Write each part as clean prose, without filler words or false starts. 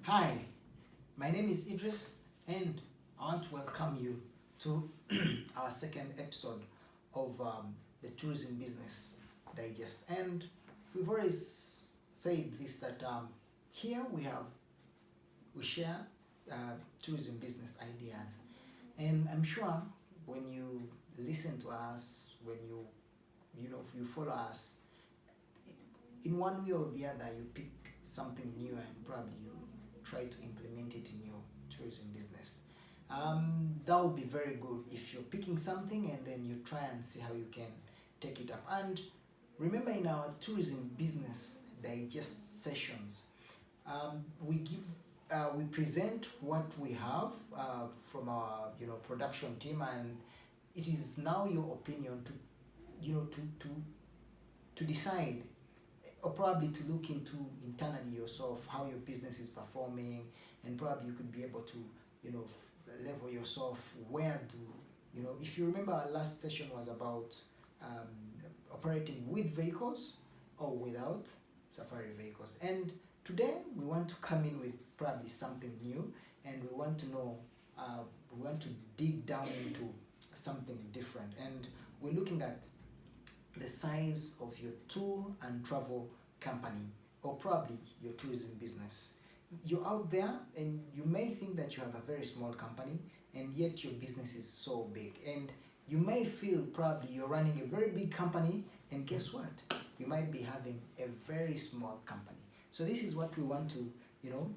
Hi, my name is Idris, and I want to welcome you to our second episode of the Tourism Business Digest. And we've always said this that here we share tourism business ideas, and I'm sure when you listen to us, when you follow us, in one way or the other, you pick something new and probably you try to implement it in your tourism business. That would be very good if you're picking something and then you try and see how you can take it up. And remember, in our tourism business digest sessions, we present what we have from our production team, and it is now your opinion to you know to decide, or probably to look into internally yourself how your business is performing, and probably you could be able to level yourself where to if you remember, our last session was about um, operating with vehicles or without safari vehicles, and today we want to come in with probably something new, and we want to dig down into something different, and we're looking at the size of your tour and travel company, or probably your tourism business. You're out there and you may think that you have a very small company, and yet your business is so big, and you may feel probably you're running a very big company, and guess what, you might be having a very small company. So this is what we want to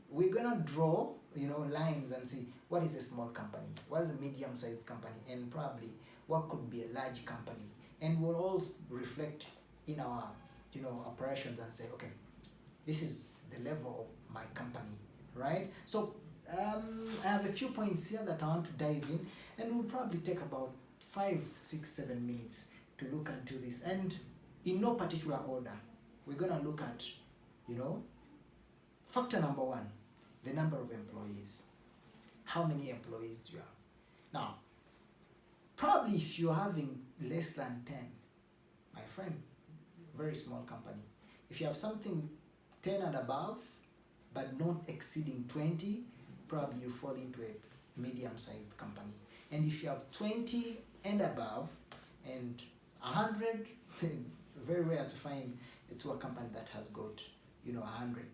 we're gonna draw lines and see what is a small company, what is a medium-sized company, and probably what could be a large company, and we'll all reflect in our operations and say, okay, this is the level of my company, right? So I have a few points here that I want to dive in, and we'll probably take about 5, 6, 7 minutes to look into this, and in no particular order. We're gonna look at factor number one, the number of employees. How many employees do you have? Now, probably if you're having less than 10, my friend, very small company. If you have something 10 and above, but not exceeding 20, probably you fall into a medium-sized company. And if you have 20 and above and 100, very rare to find a tour company that has got 100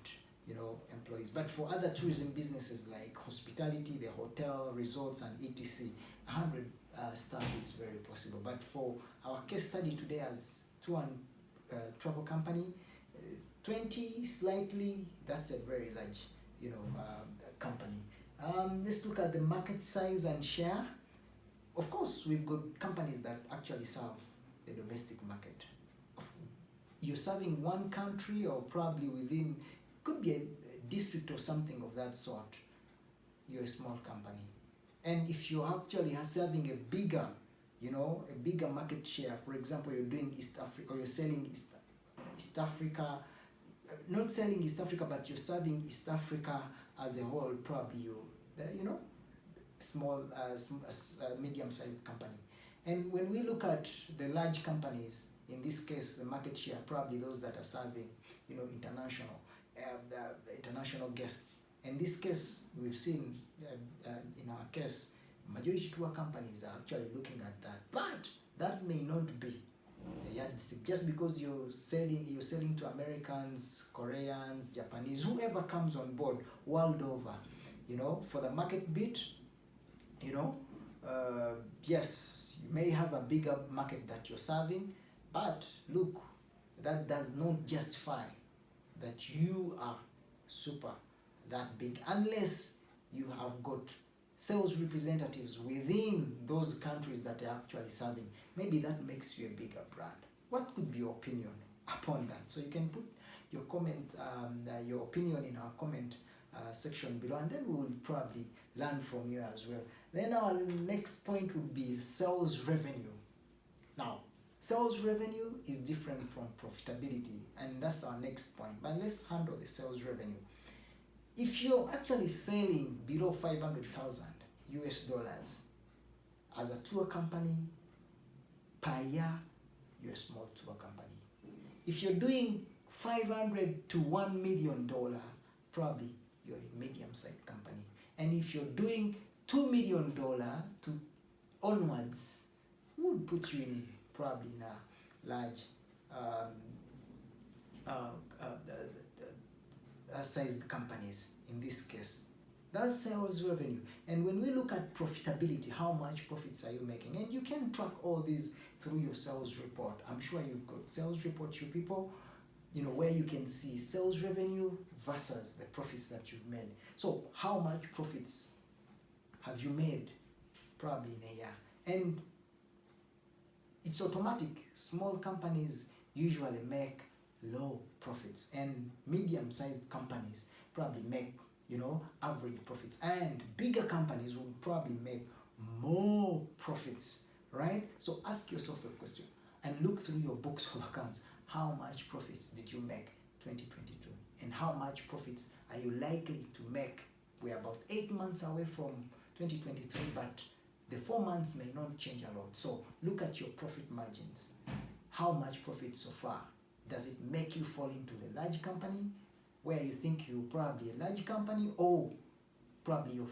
employees. But for other tourism businesses like hospitality, the hotel, resorts, and etc., 100 staff is very possible. But for our case study today as tour and travel company, 20 slightly, that's a very large company. Let's look at the market size and share. Of course, we've got companies that actually serve the domestic market. You're serving one country, or probably within, could be a district or something of that sort. You're a small company. And if you're actually serving a bigger market share, for example, you're doing East Africa, or you're selling East Africa, not selling East Africa, but you're serving East Africa as a whole, probably you small, medium-sized company. And when we look at the large companies, in this case, the market share, probably those that are serving, international, the international guests. In this case, we've seen, in our case, majority tour companies are actually looking at that, but that may not be a yardstick. Just because you're selling to Americans, Koreans, Japanese, whoever comes on board world over, for the market bit, yes, you may have a bigger market that you're serving, but look, that does not justify that you are super that big, unless you have got sales representatives within those countries that are actually serving. Maybe that makes you a bigger brand. What could be your opinion upon that? So you can put your comment, your opinion in our comment section below, and then we will probably learn from you as well. Then our next point would be sales revenue. Now, sales revenue is different from profitability, and that's our next point. But let's handle the sales revenue. If you're actually selling below 500,000 US dollars as a tour company per year, you're a small tour company. If you're doing 500 to $1 million, probably you're a medium And if you're doing $2 million to onwards, would put you in probably in a large sized companies in this case. That's sales revenue. And when we look at profitability, how much profits are you making? And you can track all these through your sales report. I'm sure you've got sales reports, you people, where you can see sales revenue versus the profits that you've made. So how much profits have you made probably in a year? And it's automatic. Small companies usually make low profits, and medium-sized companies probably make average profits, and bigger companies will probably make more profits, right? So ask yourself a question and look through your books of accounts. How much profits did you make 2022, and how much profits are you likely to make? We're about 8 months away from 2023, but the 4 months may not change a lot. So look at your profit margins. How much profit so far? Does it make you fall into the large company where you think you're probably a large company, or probably your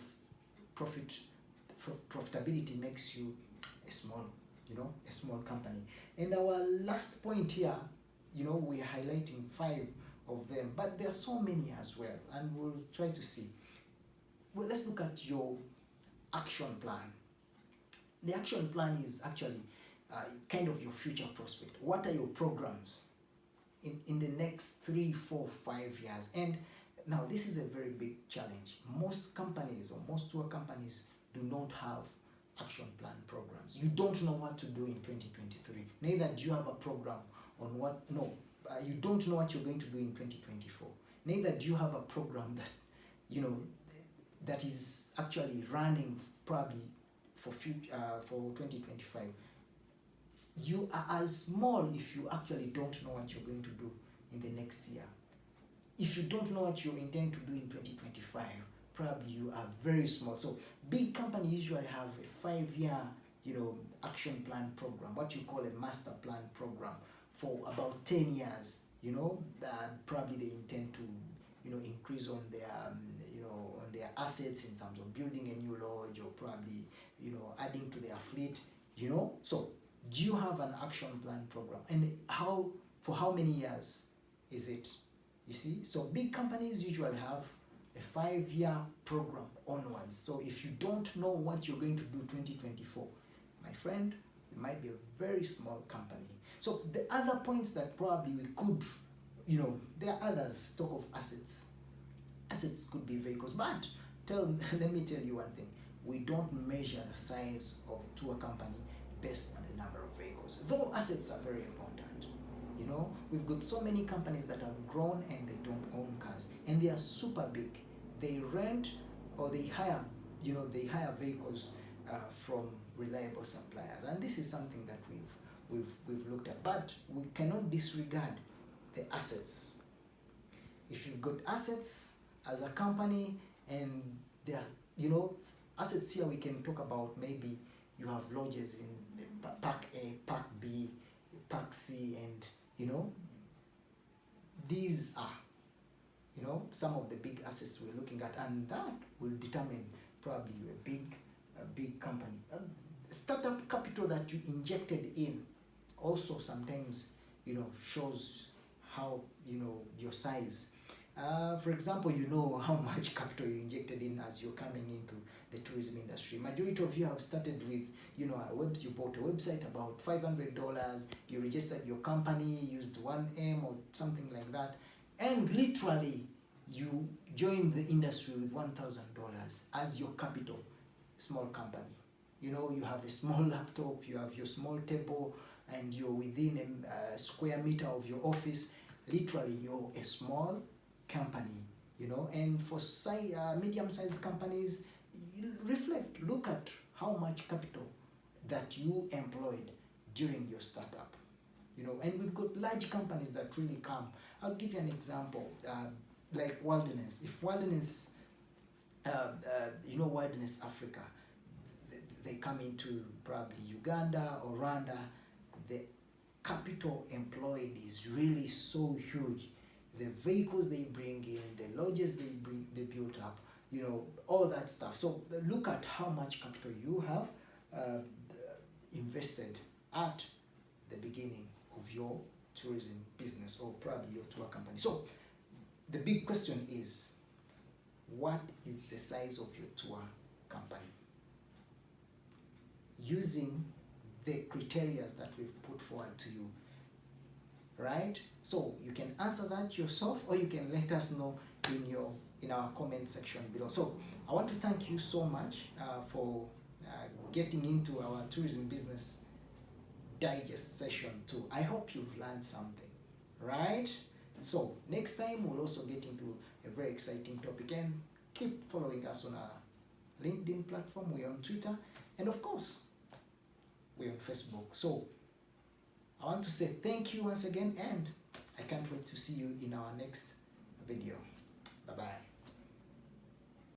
profitability makes you a small company? And our last point here, we're highlighting 5 of them, but there are so many as well, and we'll try to see. Well, let's look at your action plan. The action plan is actually kind of your future prospect. What are your programs in the next 3, 4, 5 years? And now this is a very big challenge. Most companies, or most tour companies, do not have action plan programs. You don't know what to do in 2023. Neither do you have a program on you don't know what you're going to do in 2024. Neither do you have a program that that is actually running probably for 2025. You are as small if you actually don't know what you're going to do in the next year. If you don't know what you intend to do in 2025, probably you are very small. So big companies usually have a 5-year action plan program, what you call a master plan program, for about 10 years. Probably they intend to increase on their assets in terms of building a new lodge, or probably adding to their fleet. So do you have an action plan program, and for how many years is it? You see, so big companies usually have a 5-year program onwards. So if you don't know what you're going to do 2024, my friend, you might be a very small company. So the other points that probably we could, there are others. Talk of assets. Assets could be vehicles, but let me tell you one thing. We don't measure the size of a tour company based on the number of vehicles, though assets are very important. We've got so many companies that have grown and they don't own cars, and they are super big. They rent or they hire vehicles from reliable suppliers, and this is something that we've looked at. But we cannot disregard the assets. If you've got assets as a company, and there assets here, we can talk about maybe you have lodges in Park A, Park B, Park C, and these are some of the big assets we're looking at, and that will determine probably a big company. Startup capital that you injected in also sometimes shows how your size. For example, how much capital you injected in as you're coming into the tourism industry. Majority of you have started with you bought a website about $500, you registered your company, used 1M or something like that, and literally you joined the industry with $1,000 as your capital. Small company. You have a small laptop, you have your small table, and you're within a square meter of your office. Literally, you're a small company, and for medium-sized companies, look at how much capital that you employed during your startup, and we've got large companies that really come. I'll give you an example, like Wilderness. If Wilderness, Wilderness Africa, they come into probably Uganda or Rwanda, the capital employed is really so huge. The vehicles they bring in, the lodges they built up, you know, all that stuff. So look at how much capital you have invested at the beginning of your tourism business, or probably your tour company. So the big question is, what is the size of your tour company? Using the criteria that we've put forward to you, right? So you can answer that yourself, or you can let us know in our comment section below. So I want to thank you so much for getting into our tourism business digest session 2. I hope you've learned something, right? So next time we'll also get into a very exciting topic, and keep following us on our LinkedIn platform. We're on Twitter, and of course we're on Facebook. So I want to say thank you once again, and I can't wait to see you in our next video. Bye bye.